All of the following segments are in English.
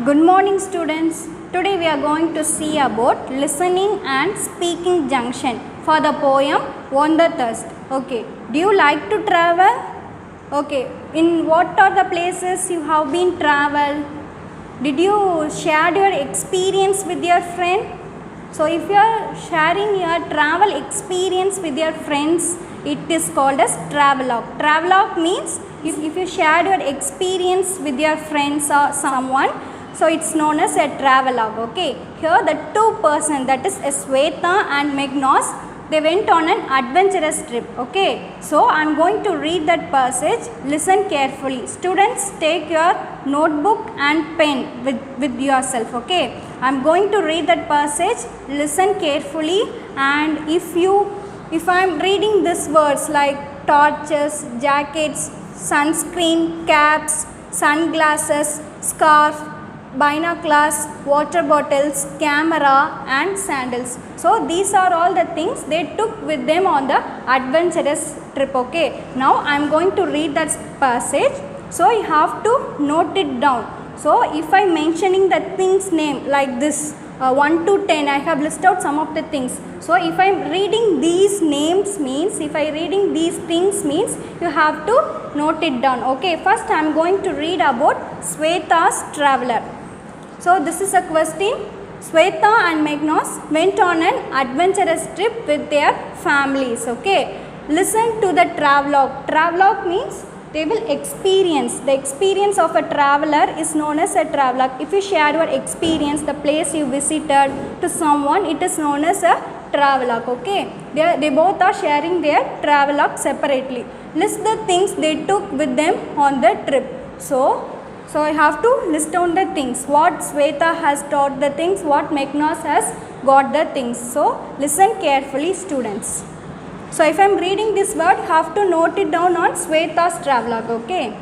Good morning students. Today we are going to see about listening and speaking junction for the poem On the Thirst. Okay, do you like to travel? Okay, in what are the places you have been traveled? Did you share your experience with your friend? So if you are sharing your travel experience with your friends, it is called as travelogue. Travelogue means if you share your experience with your friends or someone, so it's known as a travelogue. Okay, here the two person, that is Sweta and Megnos, they went on an adventurous trip. Okay, so I am going to read that passage. Listen carefully. Students, take your notebook and pen with yourself. Okay, I am going to read that passage. Listen carefully, and if I am reading these words like torches, jackets, sunscreen, caps, sunglasses, scarf, binoculars, water bottles, camera and sandals. So these are all the things they took with them on the adventurous trip. Okay, now I am going to read that passage, so you have to note it down. So if I mentioning the things name like this 1 to 10, I have listed out some of the things. So if I am reading these names means, if I reading these things means, you have to note it down. Okay, first I am going to read about Sweta's traveler. So this is a question. Sweta and Megnos went on an adventurous trip with their families. Okay, listen to the travelogue. Travelogue means they will experience. The experience of a traveler is known as a travelogue. If you share your experience, the place you visited to someone, it is known as a travelogue. Okay, they both are sharing their travelogue separately. List the things they took with them on the trip. So I have to list down the things. What Sweta has taught the things, what Megnos has got the things. So listen carefully students. So if I am reading this word, have to note it down on Sweta's travelogue. Okay.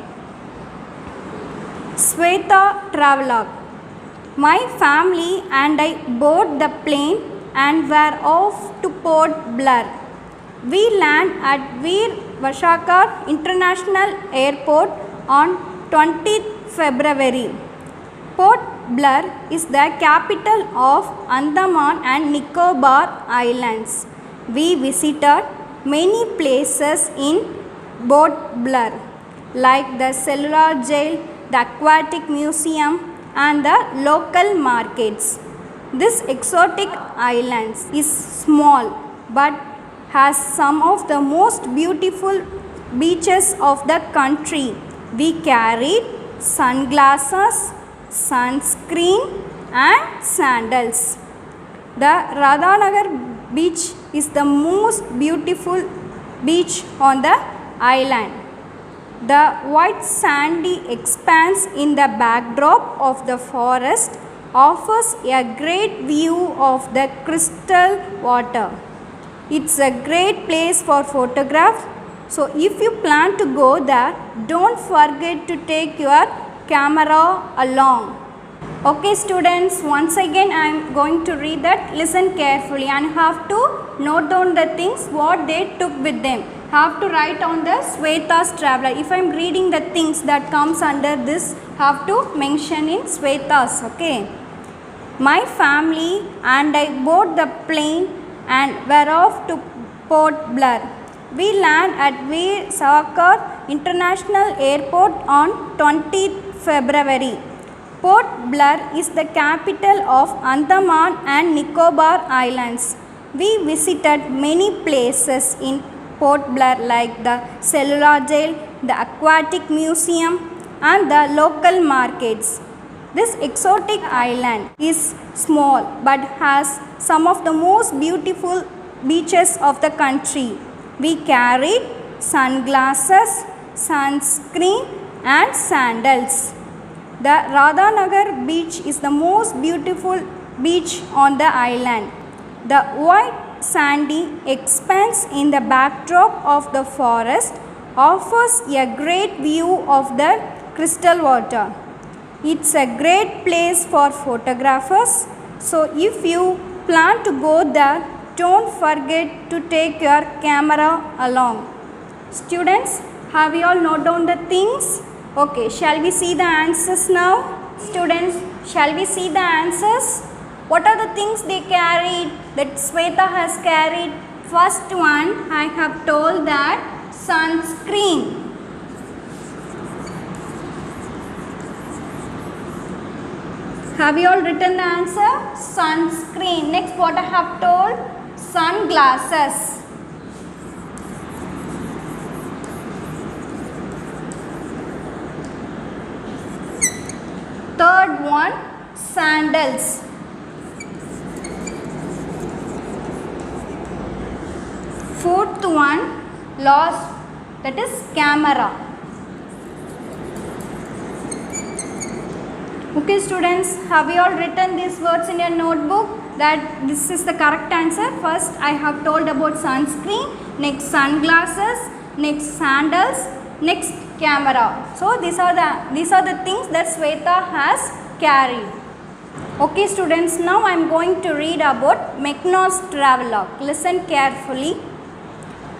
Sweta travelogue. My family and I board the plane and were off to Port Blair. We land at Veer Vashakar International Airport on 20th February. Port Blair is the capital of Andaman and Nicobar Islands. We visited many places in Port Blair like the cellular jail, the aquatic museum and the local markets. This exotic island is small but has some of the most beautiful beaches of the country. We carried sunglasses, sunscreen and sandals. The Radhanagar beach is the most beautiful beach on the island. The white sandy expanse in the backdrop of the forest offers a great view of the crystal water. It's a great place for photographs. So if you plan to go there, don't forget to take your camera along. Okay students, once again I am going to read that. Listen carefully and have to note down the things what they took with them. Have to write on the Sweta's traveler. If I am reading the things that comes under this, have to mention in Sweta's. Okay. My family and I board the plane and were off to Port Blair. We land at Veer Vashakar International Airport on 20th February. Port Blair is the capital of Andaman and Nicobar Islands. We visited many places in Port Blair like the cellular jail, the aquatic museum and the local markets. This exotic island is small but has some of the most beautiful beaches of the country. We carried sunglasses, sunscreen and sandals. The Radhanagar beach is the most beautiful beach on the island. The white sandy expanse in the backdrop of the forest offers a great view of the crystal water. It's a great place for photographers. So if you plan to go there, don't forget to take your camera along. Students, have you all noted down the things? Okay, shall we see the answers now? Students, shall we see the answers? What are the things they carried that Sweta has carried? First one, I have told that sunscreen. Have you all written the answer? Sunscreen. Next, what I have told? Sunglasses. Third one, sandals. Fourth one, lost, that is camera. Okay students, have you all written these words in your notebook that this is the correct answer? First I have told about sunscreen, next sunglasses, next sandals, next camera. So these are the things that Sweta has carried. Okay students, now I am going to read about Macnagh's travelogue. Listen carefully.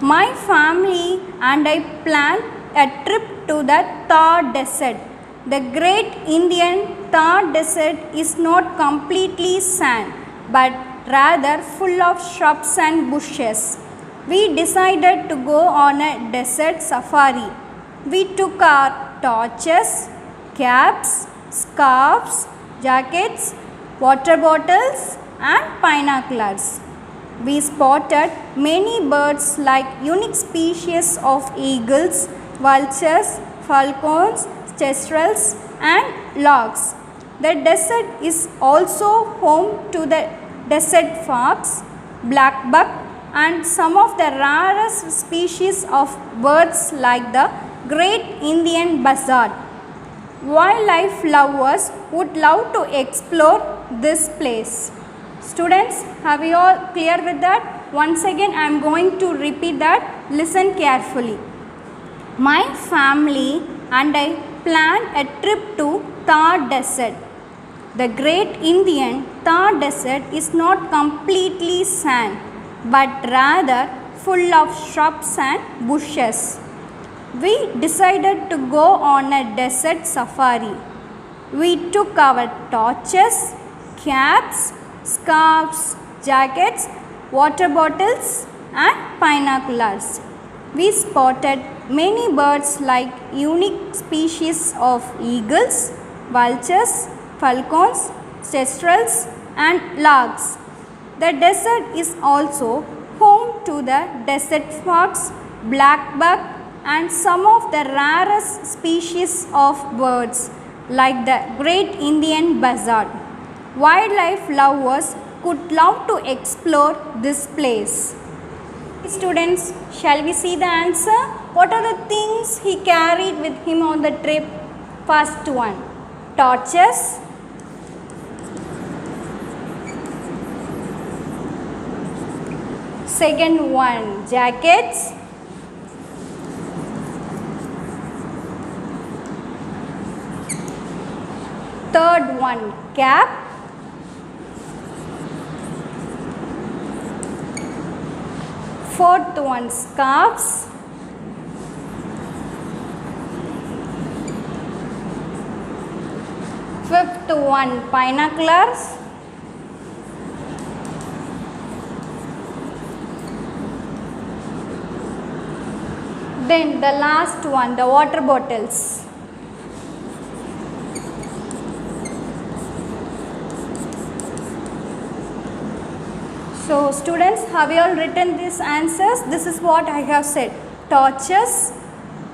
My family and I planned a trip to the Thar Desert. The great Indian Thar Desert is not completely sand, but rather full of shrubs and bushes. We decided to go on a desert safari. We took our torches, caps, scarves, jackets, water bottles and binoculars. We spotted many birds like unique species of eagles, vultures, falcons, kestrels and larks. The desert is also home to the desert fox, blackbuck and some of the rarest species of birds like the great Indian buzzard. Wildlife lovers would love to explore this place. Students, have you all clear with that? Once again I am going to repeat that. Listen carefully. My family and I planned a trip to Thar Desert. The great Indian Thar Desert is not completely sand, but rather full of shrubs and bushes. We decided to go on a desert safari. We took our torches, caps, scarves, jackets, water bottles and binoculars. We spotted many birds like unique species of eagles, vultures, falcons, kestrels and larks. The desert is also home to the desert fox, blackbuck and some of the rarest species of birds like the great Indian buzzard. Wildlife lovers could love to explore this place. Students, shall we see the answer? What are the things he carried with him on the trip? First one, torches. Second one, jackets. Third one, cap. Fourth one, scarves. Fifth one, binoculars. Then the last one, the water bottles. So students, have you all written these answers? This is what I have said. Torches,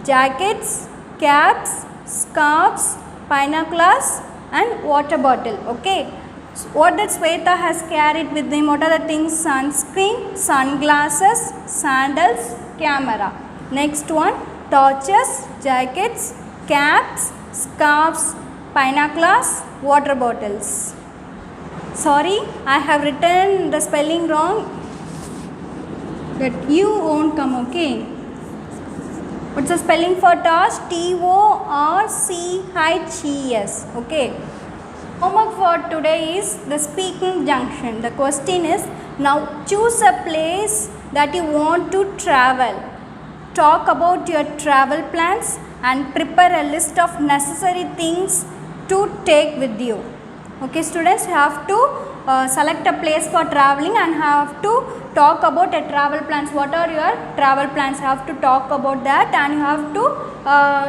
jackets, caps, scarves, binoculars and water bottle. Okay. So what that Sweta has carried with him? What are the things? Sunscreen, sunglasses, sandals, camera. Next one, torches, jackets, caps, scarves, binoculars, water bottles. Sorry, I have written the spelling wrong. That U won't come, okay? What's the spelling for torch? T-O-R-C-H-E-S. Okay. Homework for today is the speaking junction. The question is, now choose a place that you want to travel. Talk about your travel plans and prepare a list of necessary things to take with you. Okay students, you have to select a place for traveling and have to talk about a travel plans. What are your travel plans? You have to talk about that and you have to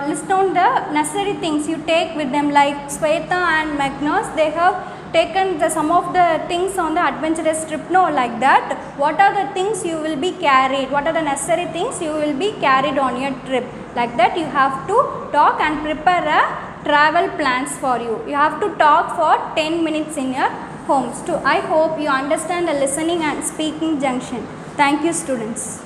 list down the necessary things you take with them, like Sweta and Magnus, they have taken some of the things on the adventurous trip. No, like that, what are the things you will be carried, what are the necessary things you will be carried on your trip, like that you have to talk and prepare a travel plans for you. You have to talk for 10 minutes in your homes too. I hope you understand the listening and speaking junction. Thank you students.